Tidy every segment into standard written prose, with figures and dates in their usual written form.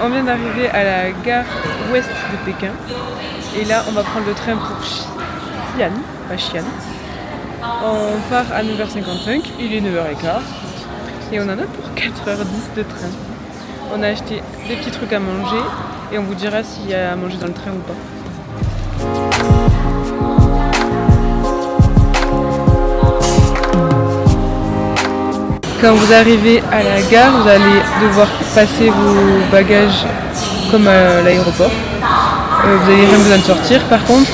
On vient d'arriver à la gare ouest de Pékin. Et là, on va prendre le train pour Xi'an, pas Xi'an. On part à 9h55, il est 9h15. Et on en a pour 4h10 de train. On a acheté des petits trucs à manger et on vous dira s'il y a à manger dans le train ou pas. Quand vous arrivez à la gare, vous allez devoir passer vos bagages comme à l'aéroport. Vous n'avez rien besoin de sortir. Par contre,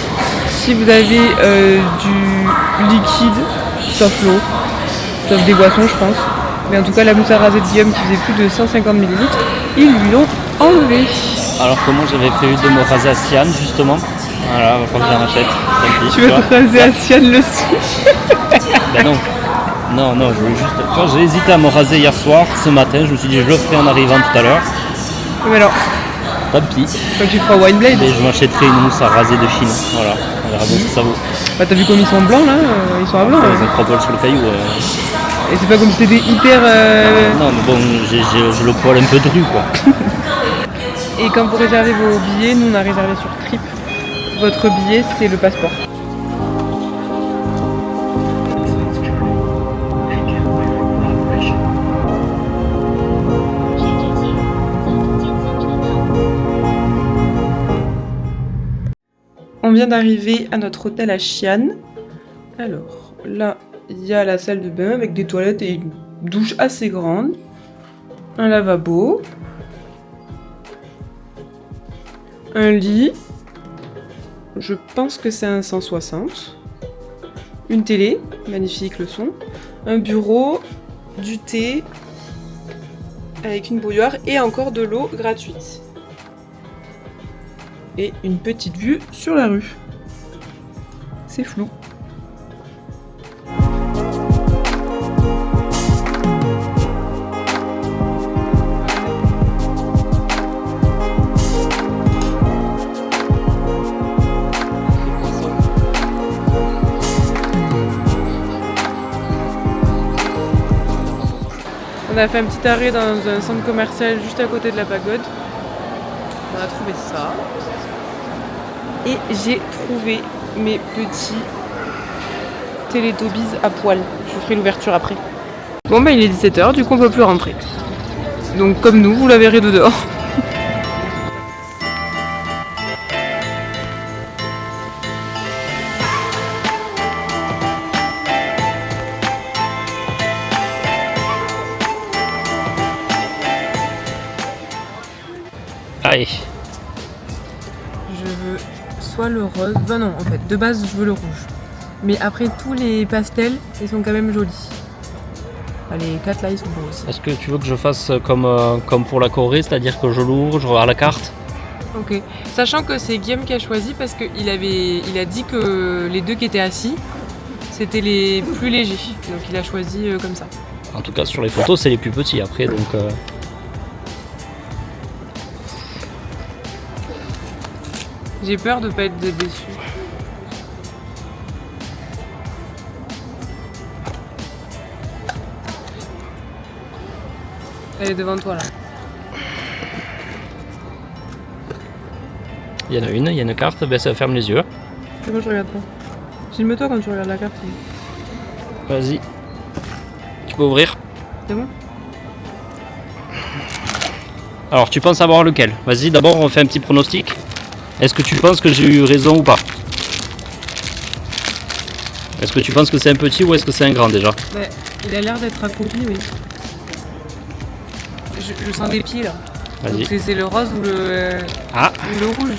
si vous avez du liquide, sauf l'eau, sauf des boissons je pense, mais en tout cas la mousse à raser de Guillaume qui faisait plus de 150 ml, ils lui l'ont enlevé. Alors que moi j'avais prévu de me raser à Xi'an justement. Voilà, je crois que j'en achète. Tu veux te raser à Xi'an le sou? Ben non. Non, je voulais juste. Quand j'ai hésité à me raser hier soir, ce matin, je me suis dit je le ferai en arrivant tout à l'heure. Mais alors, tant pis. quand tu feras Wineblade. Et je m'achèterai une mousse à raser de Chine. Voilà, on verra bien ce que ça vaut. Bah t'as vu comme ils sont blancs là? Ils sont à blanc. Ils ont 3 poils sur le caillou. Et c'est pas comme si t'étais hyper... Non mais bon, j'ai le poil un peu dru quoi. Et quand vous réservez vos billets, nous on a réservé sur Trip. Votre billet c'est le passeport. On vient d'arriver à notre hôtel à Xi'an. Alors là, il y a la salle de bain avec des toilettes et une douche assez grande. Un lavabo. Un lit. Je pense que c'est un 160. Une télé, magnifique le son. Un bureau, du thé avec une bouilloire et encore de l'eau gratuite. Et une petite vue sur la rue. C'est flou. On a fait un petit arrêt dans un centre commercial juste à côté de la pagode. On a trouvé ça. Et j'ai trouvé mes petits Teletubbies à poil. Je vous ferai l'ouverture après. Bon bah il est 17h, du coup on peut plus rentrer. Donc comme nous, vous la verrez de dehors. Allez. Je veux soit le rose, ben non en fait, de base je veux le rouge. Mais après tous les pastels, ils sont quand même jolis. Ah, les 4 là ils sont beaux aussi. Est-ce que tu veux que je fasse comme pour la Corée, c'est-à-dire que je l'ouvre, je regarde la carte? Ok, sachant que c'est Guillaume qui a choisi parce qu'il a dit que les deux qui étaient assis, c'était les plus légers. Donc il a choisi comme ça. En tout cas sur les photos c'est les plus petits après donc... J'ai peur de pas être déçue. Elle est devant toi là. Il y en a une, il y a une carte, ben ça ferme les yeux. C'est bon, je regarde pas. Filme-toi quand tu regardes la carte. Vas-y. Tu peux ouvrir. C'est bon? Alors tu penses savoir lequel? Vas-y, d'abord on fait un petit pronostic. Est-ce que tu penses que j'ai eu raison ou pas? Est-ce que tu penses que c'est un petit ou est-ce que c'est un grand déjà? Ouais, il a l'air d'être accroupi, oui. Je sens des pieds là. Vas-y. C'est le rose ou le rouge.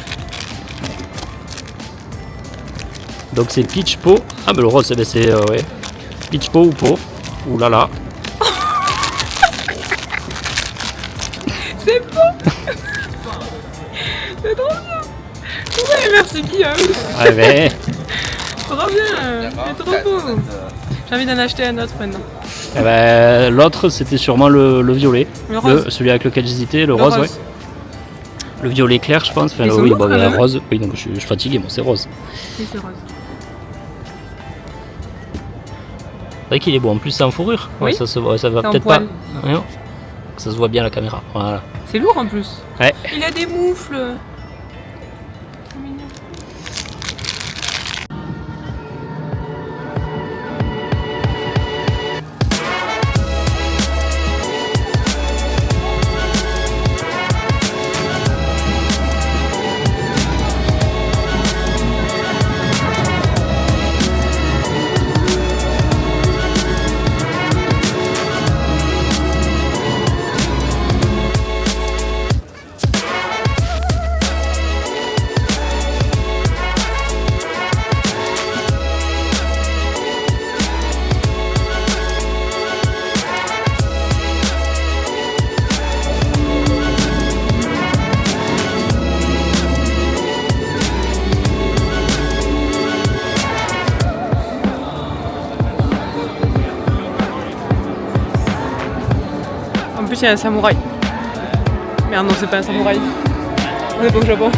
Donc c'est Peach Po. Ah mais le rose c'est ouais. Peach Po ou Po. Ouh là là. C'est beau. C'est trop bien. Ouais, merci Guillaume. Ah mais... Trop bien. C'est trop beau. J'ai envie d'en acheter un autre maintenant. Eh ben, l'autre c'était sûrement le violet. Le rose. Celui avec lequel j'hésitais, le rose, ouais. Le violet clair je pense. Enfin, oui, bon, le rose. Oui, donc je suis fatigué, moi c'est rose. Oui, c'est rose. C'est vrai qu'il est beau, en plus c'est en fourrure. Oui. Ouais, ça va c'est peut-être pas. que ça se voit bien la caméra. Voilà. C'est lourd en plus. Ouais. Il a des moufles. C'est mignon. En plus, il y a un samouraï. Merde, non, c'est pas un samouraï. On est pas au Japon.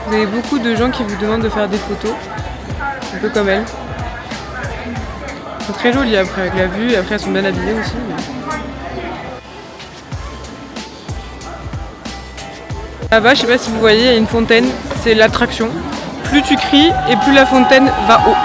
Vous avez beaucoup de gens qui vous demandent de faire des photos, un peu comme elles. Elles sont très jolies après avec la vue, et après elles sont bien habillées aussi. Là-bas, je sais pas si vous voyez, il y a une fontaine, c'est l'attraction. Plus tu cries et plus la fontaine va haut.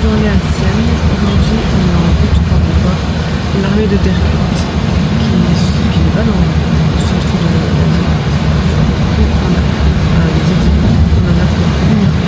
Journée à Sienne. Aujourd'hui, on est en route pour aller voir l'armée de terre cuite qui n'est pas dans le centre de la ville. On a les équipements, on en a pour 1 heure.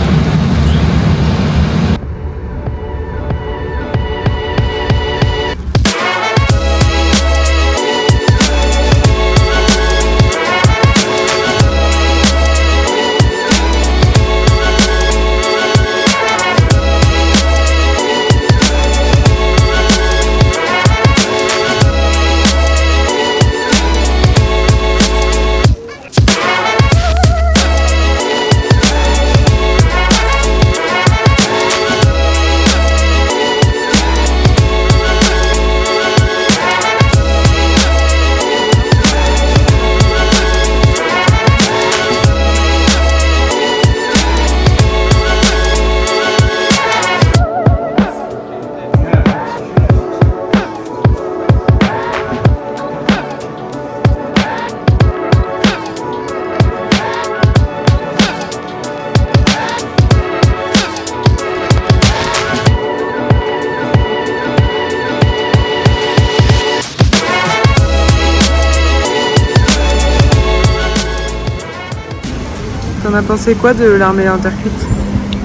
T'en as pensé quoi de l'armée intercuite?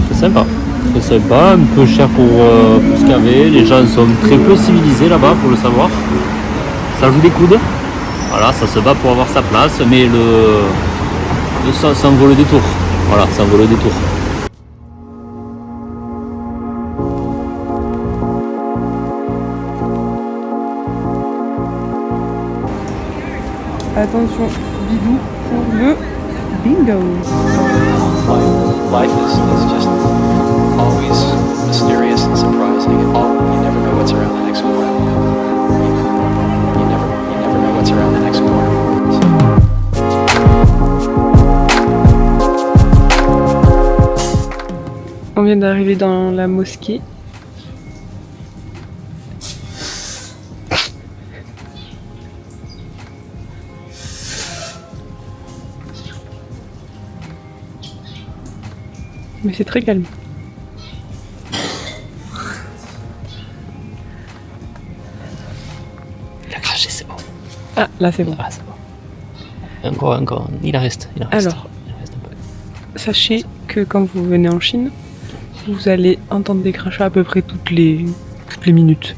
C'est sympa. C'est sympa, un peu cher pour ce qu'il y avait. Les gens sont très peu civilisés là-bas, faut le savoir. Ça joue des coudes. Voilà, ça se bat pour avoir sa place, mais ça en vaut le détour. Voilà, ça en vaut le détour. Attention, bidou pour le bingo. Life is just always mysterious and surprising. You never know what's around the next corner. You never know what's around the next corner. On vient d'arriver dans la mosquée. Mais c'est très calme. Il a craché, c'est bon. Ah, là c'est bon. Ah, c'est bon. Encore. Il en reste. Alors, il en reste un peu. Sachez que quand vous venez en Chine, vous allez entendre des crachats à peu près toutes les minutes.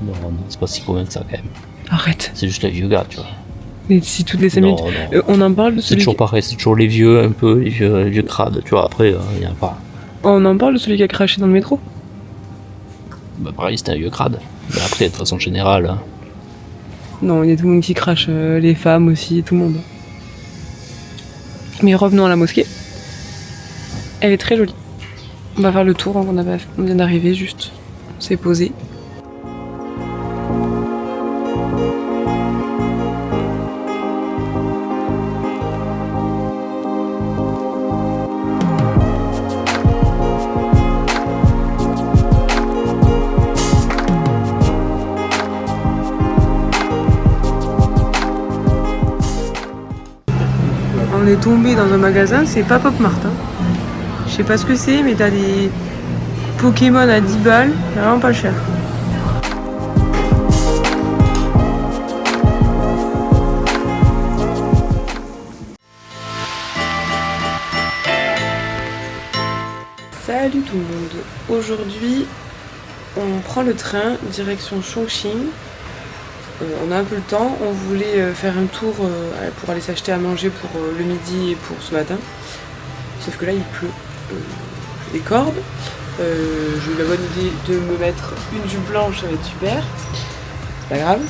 Non, c'est pas si commun que ça quand même. Arrête. C'est juste le vieux gars, tu vois. Mais si toutes les 5 minutes. Non. On en parle de C'est celui toujours pareil, c'est toujours les vieux, un peu, les vieux crades, tu vois, après, il n'y a pas... On en parle de celui qui a craché dans le métro. Bah pareil, c'était un vieux crade. Mais après, de façon générale... hein. Non, il y a tout le monde qui crache, les femmes aussi, tout le monde. Mais revenons à la mosquée. Elle est très jolie. On va faire le tour, on vient d'arriver juste. On s'est posé. On est tombé dans un magasin, c'est pas Pop Mart. Hein. Je sais pas ce que c'est, mais t'as des Pokémon à 10 balles, c'est vraiment pas cher. Salut tout le monde. Aujourd'hui, on prend le train direction Chongqing. On a un peu le temps, on voulait faire un tour pour aller s'acheter à manger pour le midi et pour ce matin. Sauf que là il pleut, j'ai des cordes. J'ai eu la bonne idée de me mettre une jupe blanche, ça va être super. C'est pas grave.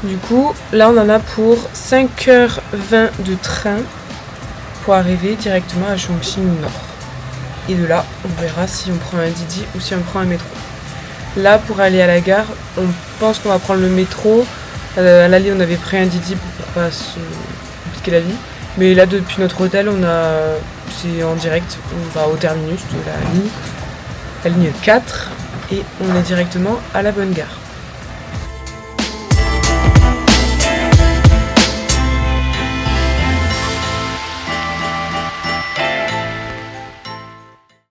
Du coup, là on en a pour 5h20 de train pour arriver directement à Chongqing Nord. Et de là, on verra si on prend un Didi ou si on prend un métro. Là, pour aller à la gare, on pense qu'on va prendre le métro. À l'aller, on avait pris un Didi pour pas se compliquer la vie. Mais là, depuis notre hôtel, c'est en direct. On va au terminus de la ligne 4 et on est directement à la bonne gare.